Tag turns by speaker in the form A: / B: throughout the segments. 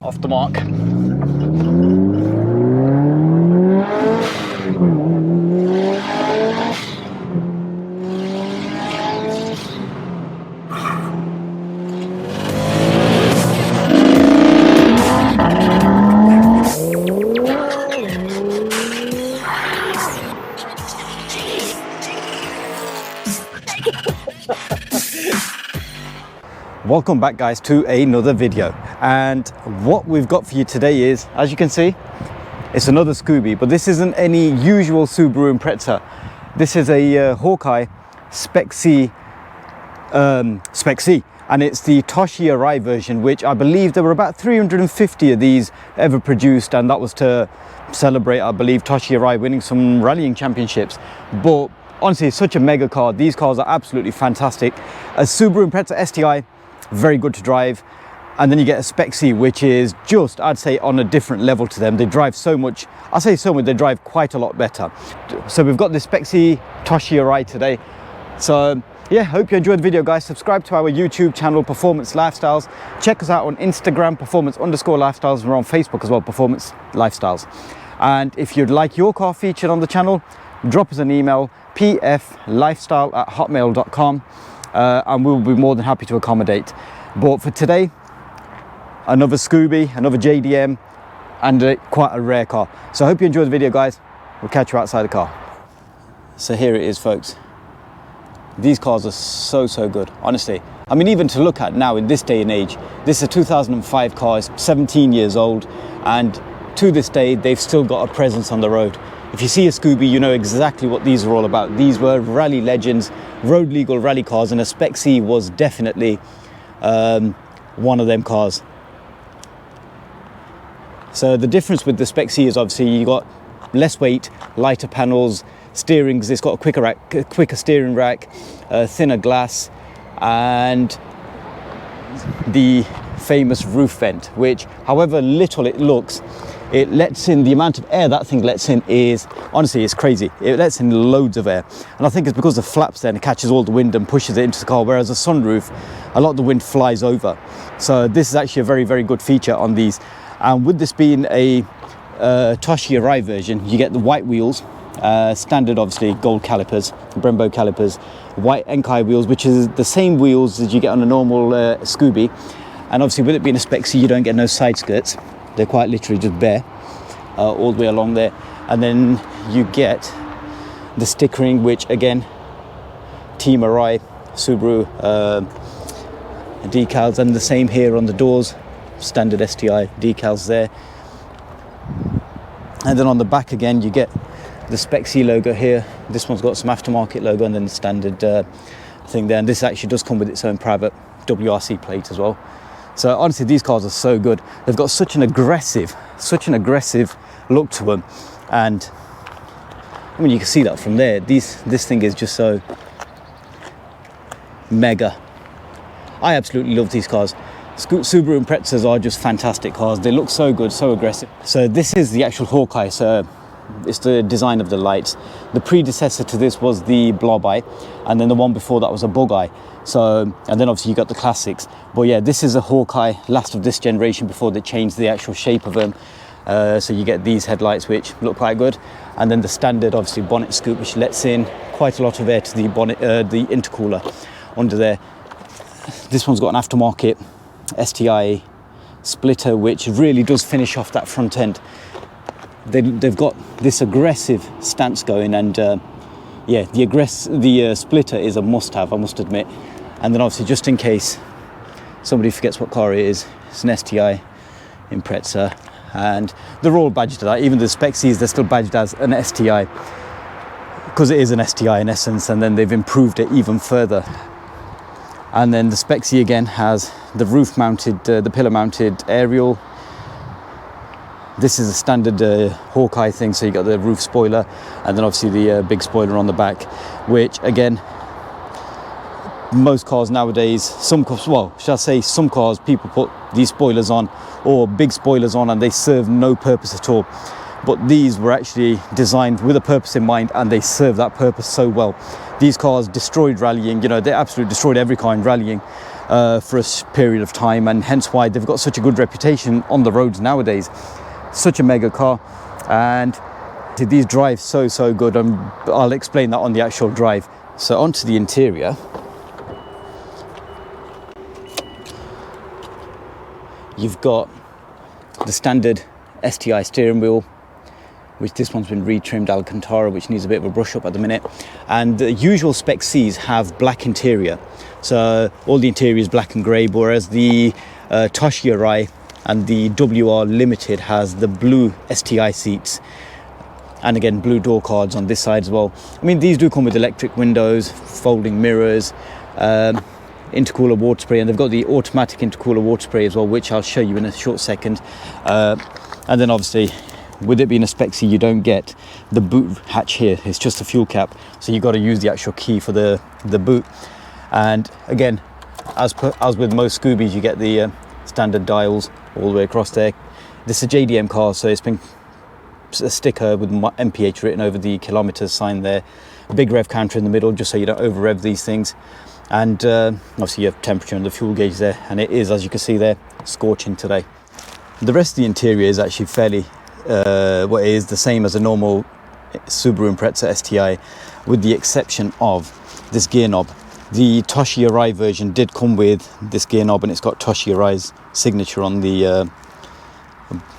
A: off the mark. Welcome back guys to another video, and what we've got for you today is, as you can see, it's another Scooby, but this isn't any usual Subaru Impreza. This is a Hawkeye Spec C, and it's the Toshi Arai version, which I believe there were about 350 of these ever produced, and that was to celebrate, I believe, Toshi Arai winning some rallying championships. But honestly, it's such a mega car. These cars are absolutely fantastic. A Subaru Impreza STI, very good to drive, and then you get a Spec C, which is just, I'd say, on a different level to them. They drive so much, I say so much, they drive quite a lot better. So we've got the Spec C Toshi Arai today. So yeah, hope you enjoyed the video guys. Subscribe to our YouTube channel, Performance Lifestyles. Check us out on Instagram, performance_lifestyles. We're on Facebook as well, Performance Lifestyles. And if you'd like your car featured on the channel, drop us an email, pflifestyle@hotmail.com. And we'll be more than happy to accommodate. But for today, another Scooby, another JDM, and quite a rare car. So I hope you enjoy the video guys. We'll catch you outside the car. So here it is folks. These cars are so good, honestly. I mean, even to look at now in this day and age, this is a 2005 car, it's 17 years old, and to this day they've still got a presence on the road. If you see a Scooby, you know exactly what these are all about. These were rally legends, road legal rally cars, and a Spec C was definitely one of them cars. So the difference with the Spec C is obviously you got less weight, lighter panels, steerings. It's got a quicker steering rack, thinner glass, and the famous roof vent, which however little it looks, it lets in, the amount of air that thing lets in is, honestly, it's crazy. It lets in loads of air. And I think it's because the flaps then catches all the wind and pushes it into the car, whereas a sunroof, a lot of the wind flies over. So this is actually a very good feature on these. And with this being a Toshi Arai version, you get the white wheels, standard obviously gold calipers, Brembo calipers, white Hawkeye wheels, which is the same wheels as you get on a normal Scooby. And obviously with it being a Spec C, you don't get no side skirts. They're quite literally just bare all the way along there. And then you get the stickering, which again, Team Arai, Subaru decals, and the same here on the doors, standard STI decals there. And then on the back again, you get the Spec C logo here. This one's got some aftermarket logo, and then the standard thing there. And this actually does come with its own private WRC plate as well. So honestly, these cars are so good. They've got such an aggressive look to them. And I mean, you can see that from there. This thing is just so mega. I absolutely love these cars. Subaru Imprezas are just fantastic cars. They look so good, so aggressive. So this is the actual Hawkeye. So it's the design of the lights. The predecessor to this was the Blob Eye, and then the one before that was a Bug Eye. So, and then obviously you got the classics. But yeah, this is a Hawkeye, last of this generation before they changed the actual shape of them. So you get these headlights, which look quite good. And then the standard, obviously, bonnet scoop, which lets in quite a lot of air to the bonnet, the intercooler under there. This one's got an aftermarket STI splitter, which really does finish off that front end. They've got this aggressive stance going, and yeah, the splitter is a must-have, I must admit. And then obviously, just in case somebody forgets what car it is, it's an STI Impreza, and they're all badged to that. Even the Spec Cs, they're still badged as an STI because it is an STI in essence, and then they've improved it even further. And then the Spec C again has the roof-mounted, the pillar-mounted aerial. This is a standard Hawkeye thing, so you got the roof spoiler, and then obviously the big spoiler on the back, which again, most cars nowadays, some cars, well, shall I say, some cars, people put these spoilers on, or big spoilers on, and they serve no purpose at all. But these were actually designed with a purpose in mind, and they serve that purpose so well. These cars destroyed rallying, you know, they absolutely destroyed every car in rallying. for a period of time, and hence why they've got such a good reputation on the roads nowadays. Such a mega car, and these drive so good, and I'll explain that on the actual drive. So onto the interior. You've got the standard STI steering wheel, which this one's been retrimmed Alcantara, which needs a bit of a brush up at the minute. And the usual Spec Cs have black interior. So all the interior is black and grey, whereas the Toshi Arai and the WR Limited has the blue STI seats. And again, blue door cards on this side as well. I mean, these do come with electric windows, folding mirrors, intercooler water spray, and they've got the automatic intercooler water spray as well, which I'll show you in a short second. And then obviously, with it being a Spec C, you don't get the boot hatch here. It's just a fuel cap, so you've got to use the actual key for the boot. And again, as with most Scoobies, you get the standard dials all the way across there. This is a JDM car, so it's been a sticker with MPH written over the kilometers sign there. A big rev counter in the middle, just so you don't over rev these things. And obviously you have temperature and the fuel gauge there, and it is, as you can see there, scorching today. The rest of the interior is actually fairly what is the same as a normal Subaru Impreza STI, with the exception of this gear knob. The Toshi Arai version did come with this gear knob, and it's got Toshi Arai's signature on the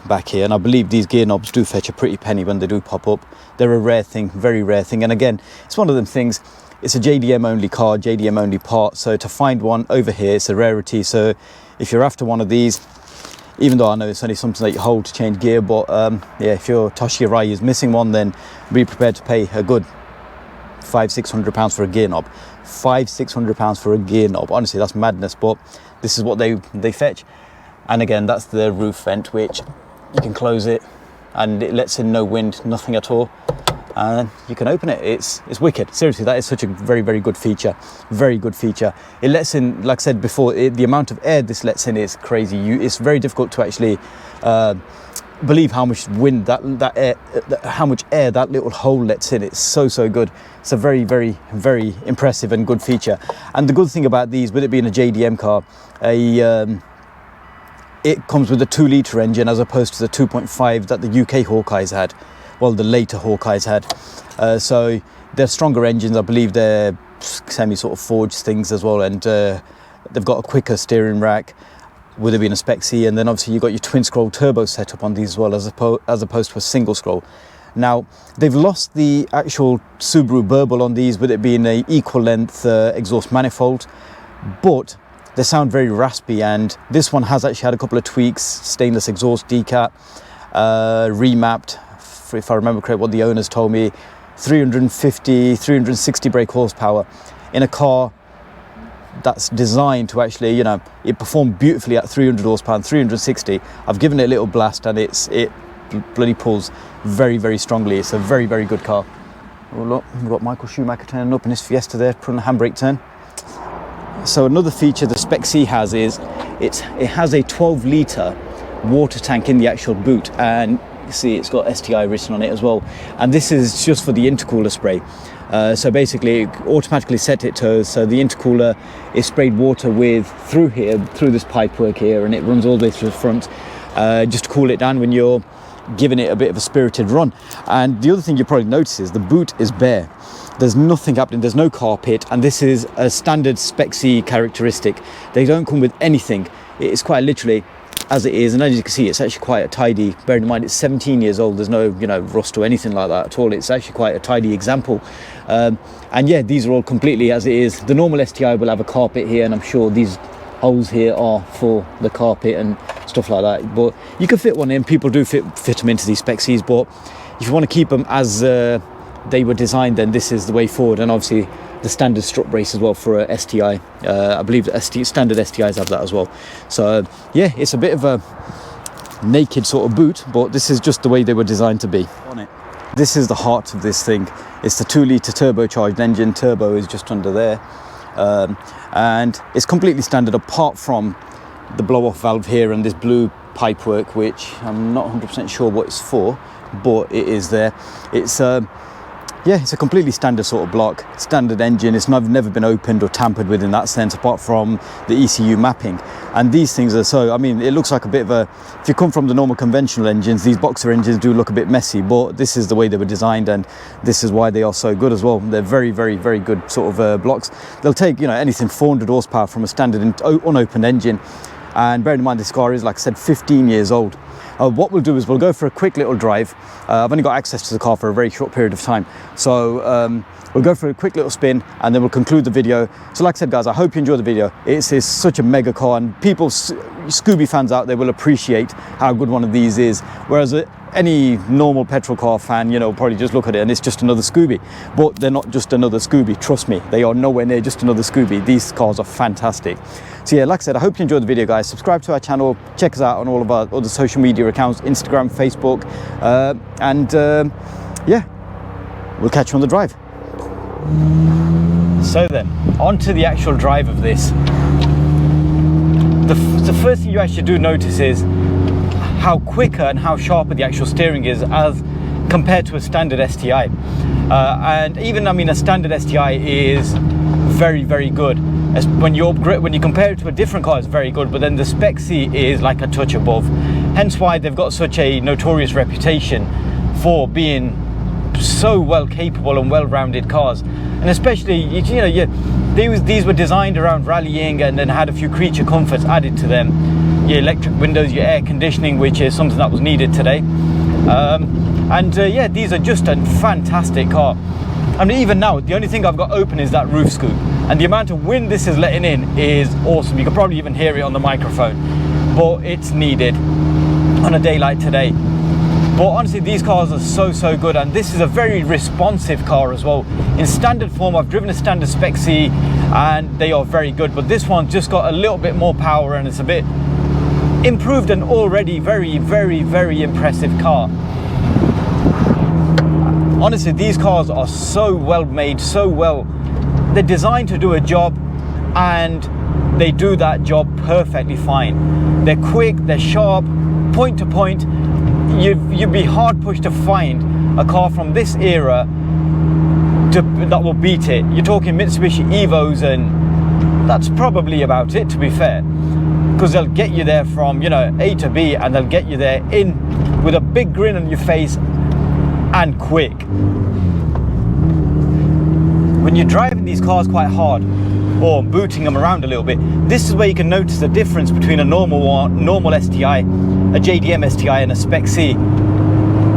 A: back here, and I believe these gear knobs do fetch a pretty penny when they do pop up. They're a rare thing, very rare thing, and again, it's one of them things. It's a JDM only car, JDM only part, so to find one over here, it's a rarity. So if you're after one of these, even though I know it's only something that you hold to change gear, but yeah, if your Toshi Arai is missing one, then be prepared to pay a good £500-600 for a gear knob. £500-600 for a gear knob, honestly, that's madness, but this is what they fetch. And again, that's the roof vent, which you can close it and it lets in no wind, nothing at all, and you can open it. It's wicked. Seriously, that is such a very good feature. Very good feature. It lets in, like I said before, the amount of air this lets in is crazy. It's very difficult to actually believe how much wind how much air that little hole lets in. It's so good. It's a very impressive and good feature. And the good thing about these, with it being a JDM car, it comes with a 2-litre engine as opposed to the 2.5 that the UK Hawkeyes had. Well, the later Hawkeyes had. So they're stronger engines. I believe they're sort of forged things as well, and they've got a quicker steering rack, with it being a Spec C, and then obviously you've got your twin scroll turbo setup on these as well, as opposed to a single scroll. Now, they've lost the actual Subaru burble on these, with it being an equal length exhaust manifold, but they sound very raspy, and this one has actually had a couple of tweaks. Stainless exhaust decap, remapped, if I remember correct what the owners told me, 360 brake horsepower in a car that's designed to actually, you know, it performed beautifully at 300 horsepower and 360. I've given it a little blast, and it bloody pulls very strongly. It's a very good car. Oh look, we've got Michael Schumacher turning up in his Fiesta there, putting a handbrake turn. So another feature the Spec C has is it has a 12-litre water tank in the actual boot, and you see it's got STI written on it as well. And this is just for the intercooler spray. So basically it automatically set it to, so the intercooler is sprayed water through this pipework here, and it runs all the way through the front, just to cool it down when you're giving it a bit of a spirited run. And the other thing you probably notice is the boot is bare. There's nothing happening, there's no carpet, and this is a standard Spec C characteristic. They don't come with anything. It's quite literally as it is, and as you can see, it's actually quite a tidy, bearing in mind it's 17 years old, there's no, you know, rust or anything like that at all. It's actually quite a tidy example. And yeah, these are all completely as it is. The normal STI will have a carpet here, and I'm sure these holes here are for the carpet and stuff like that, but you can fit one in. People do fit them into these Spec Cs, but if you want to keep them as they were designed, then this is the way forward. And obviously the standard strut brace as well for a STI. I believe the standard STIs have that as well. So yeah, it's a bit of a naked sort of boot, but this is just the way they were designed to be on it. This is the heart of this thing. It's the 2-litre turbocharged engine. Turbo is just under there, and it's completely standard apart from the blow-off valve here and this blue pipework, which I'm not 100% sure what it's for, but it is there. It's yeah, it's a completely standard sort of block, standard engine. It's never been opened or tampered with in that sense, apart from the ECU mapping. And these things are so, I mean, it looks like a bit of a, if you come from the normal conventional engines, these boxer engines do look a bit messy, but this is the way they were designed, and this is why they are so good as well. They're very, very, very good sort of blocks. They'll take, you know, anything 400 horsepower from a standard unopened engine. And bear in mind, this car is, like I said, 15 years old. What we'll do is we'll go for a quick little drive. I've only got access to the car for a very short period of time. So we'll go for a quick little spin and then we'll conclude the video. So like I said, guys, I hope you enjoy the video. It's such a mega car, and people, Scooby fans out there, will appreciate how good one of these is. Whereas any normal petrol car fan, you know, probably just look at it and it's just another Scooby. But they're not just another Scooby, trust me. They are nowhere near just another Scooby. These cars are fantastic. So yeah, like I said, I hope you enjoyed the video, guys. Subscribe to our channel, check us out on all of our other social media accounts, Instagram, Facebook, yeah, we'll catch you on the drive. So then, on to the actual drive of this. The first thing you actually do notice is how quicker and how sharper the actual steering is as compared to a standard STI. And even, I mean, a standard STI is very, very good. When you compare it to a different car, it's very good, but then the Spec C is like a touch above. Hence why they've got such a notorious reputation for being so well capable and well-rounded cars. And especially, you know, these were designed around rallying and then had a few creature comforts added to them. Your electric windows, your air conditioning, which is something that was needed today. Yeah, these are just a fantastic car. I mean, even now, the only thing I've got open is that roof scoop, and the amount of wind this is letting in is awesome. You can probably even hear it on the microphone, but it's needed on a day like today. But honestly, these cars are so good, and this is a very responsive car as well. In standard form, I've driven a standard Spec C and they are very good, but this one's just got a little bit more power and it's a bit improved and already very, very, very impressive car. Honestly, these cars are so well made, they're designed to do a job, and they do that job perfectly fine. They're quick, they're sharp, point to point. You'd be hard pushed to find a car from this era that will beat it. You're talking Mitsubishi Evos, and that's probably about it, to be fair, because they'll get you there from, you know, A to B, and they'll get you there in with a big grin on your face and quick. When you're driving these cars quite hard or booting them around a little bit, this is where you can notice the difference between a normal STI, a JDM STI and a Spec C.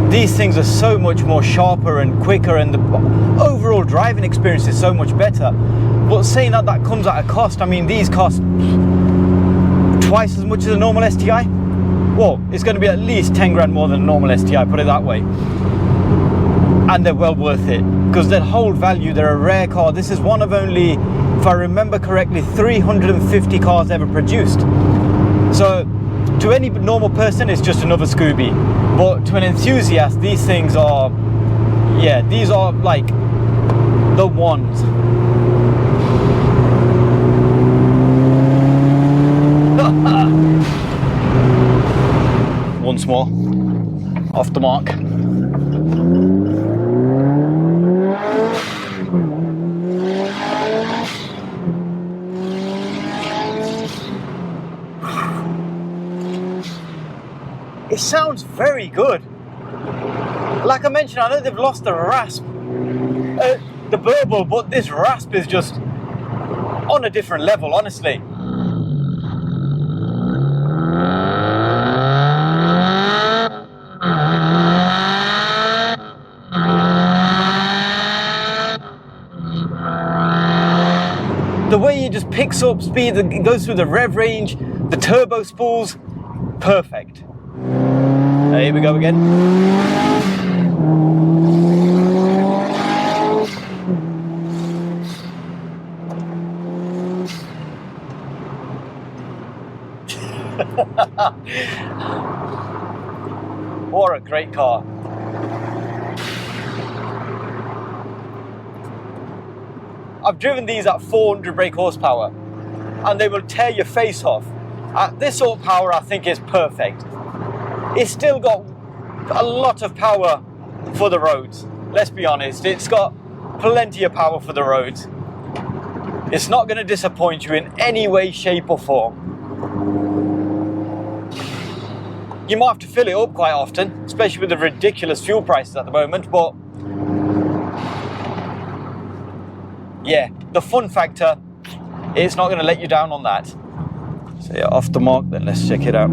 A: These things are so much more sharper and quicker, and the overall driving experience is so much better. But saying that, that comes at a cost. I mean, these cost twice as much as a normal STI. Well, it's going to be at least 10 grand more than a normal STI, put it that way. And they're well worth it, because they hold value. They're a rare car. This is one of only, if I remember correctly, 350 cars ever produced. So to any normal person, it's just another Scooby. But to an enthusiast, these things are, yeah, these are like the ones. Once more, off the mark. It sounds very good. Like I mentioned, I know they've lost the rasp, the burble, but this rasp is just on a different level, honestly. The way it just picks up speed, it goes through the rev range, the turbo spools, perfect. Here we go again. What a great car. I've driven these at 400 brake horsepower and they will tear your face off. At this sort of power, I think is perfect. It's still got a lot of power for the roads. let's be honest, it's got plenty of power for the roads. It's not going to disappoint you in any way, shape or form. You might have to fill it up quite often, especially with the ridiculous fuel prices at the moment, but yeah, the fun factor, it's not going to let you down on that. So yeah, off the mark, then let's check it out.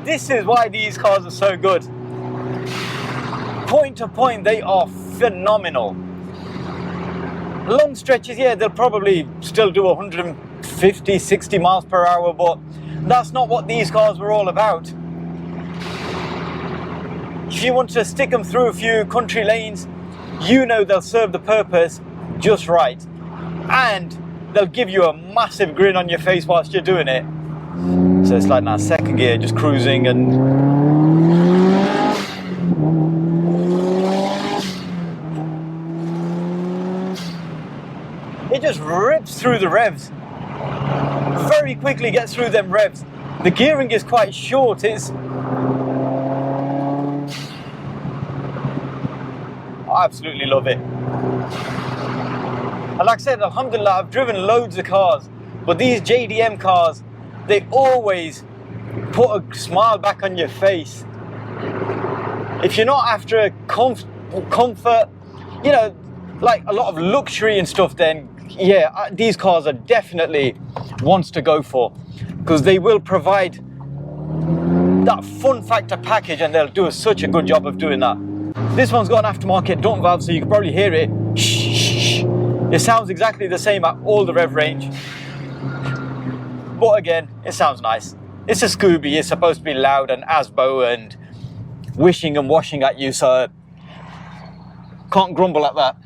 A: This is why these cars are so good. Point to point, they are phenomenal. Long stretches, yeah, they'll probably still do 150, 60 miles per hour, but that's not what these cars were all about. If you want to stick them through a few country lanes, you know they'll serve the purpose just right. And they'll give you a massive grin on your face whilst you're doing it. So it's like now second gear, just cruising and it just rips through the revs. Very quickly gets through them revs. The gearing is quite short. I absolutely love it. And like I said, alhamdulillah, I've driven loads of cars, but these JDM cars, they always put a smile back on your face. If you're not after a comfort, you know, like a lot of luxury and stuff, then yeah, these cars are definitely ones to go for, because they will provide that fun factor package and they'll do such a good job of doing that. This one's got an aftermarket dump valve, so you can probably hear it. Shh. It sounds exactly the same at all the rev range. But again, it sounds nice. It's a Scooby, it's supposed to be loud and asbo and wishing and washing at you, so can't grumble at that.